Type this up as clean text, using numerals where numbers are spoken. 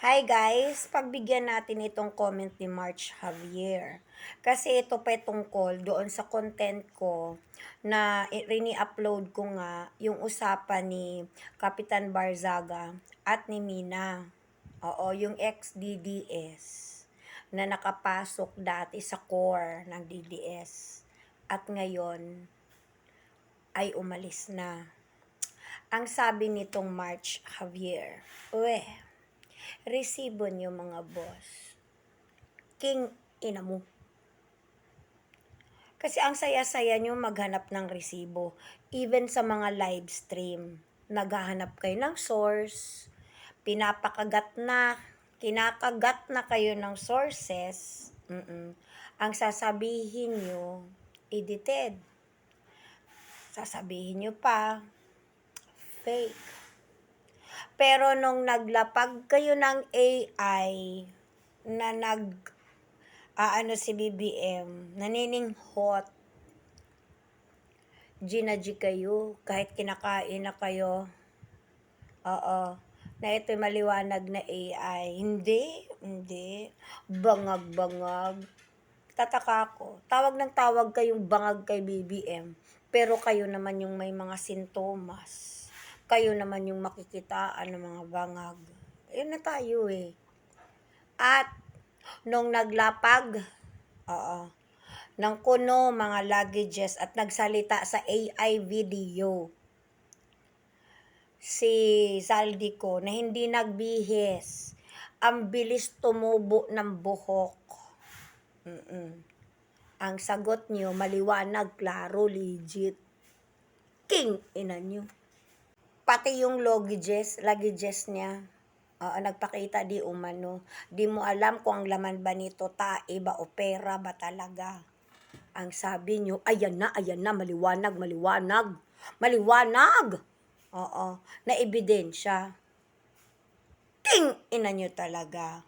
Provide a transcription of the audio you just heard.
Hi guys, pagbigyan natin itong comment ni March Javier. Kasi ito pa tungkol doon sa content ko na rini-upload ko nga yung usapan ni Kapitan Barzaga at ni Mina. Oo, yung ex-DDS na nakapasok dati sa core ng DDS at ngayon ay umalis na. Ang sabi nitong March Javier, resibo niyo mga boss. King ina mo. Kasi ang saya-saya niyo maghanap ng resibo. Even sa mga live stream, naghahanap kayo ng source, kinakagat na kayo ng sources. Ang sasabihin niyo, edited. Sasabihin niyo pa, fake. Pero nung naglapag kayo ng AI na si BBM, nanininghot, ginaji kayo, kahit kinakain na kayo, na ito'y maliwanag na AI. Hindi, bangag-bangag. Tataka ko, tawag ng tawag kayong bangag kay BBM, pero kayo naman yung may mga sintomas. Kayo naman yung makikitaan ng mga bangag. Yun na tayo eh. At nung naglapag, ng kuno mga luggages at nagsalita sa AI video, si Zaldico na hindi nagbihis, ang bilis tumubo ng buhok. Ang sagot niyo, maliwanag, klaro, legit. King ina niyo. Pati yung luggages niya, nagpakita di umano. Di mo alam kung ang laman ba nito tae ba o pera ba talaga. Ang sabi nyo, ayan na, maliwanag. Na ebidensya. Ting ina nyo talaga.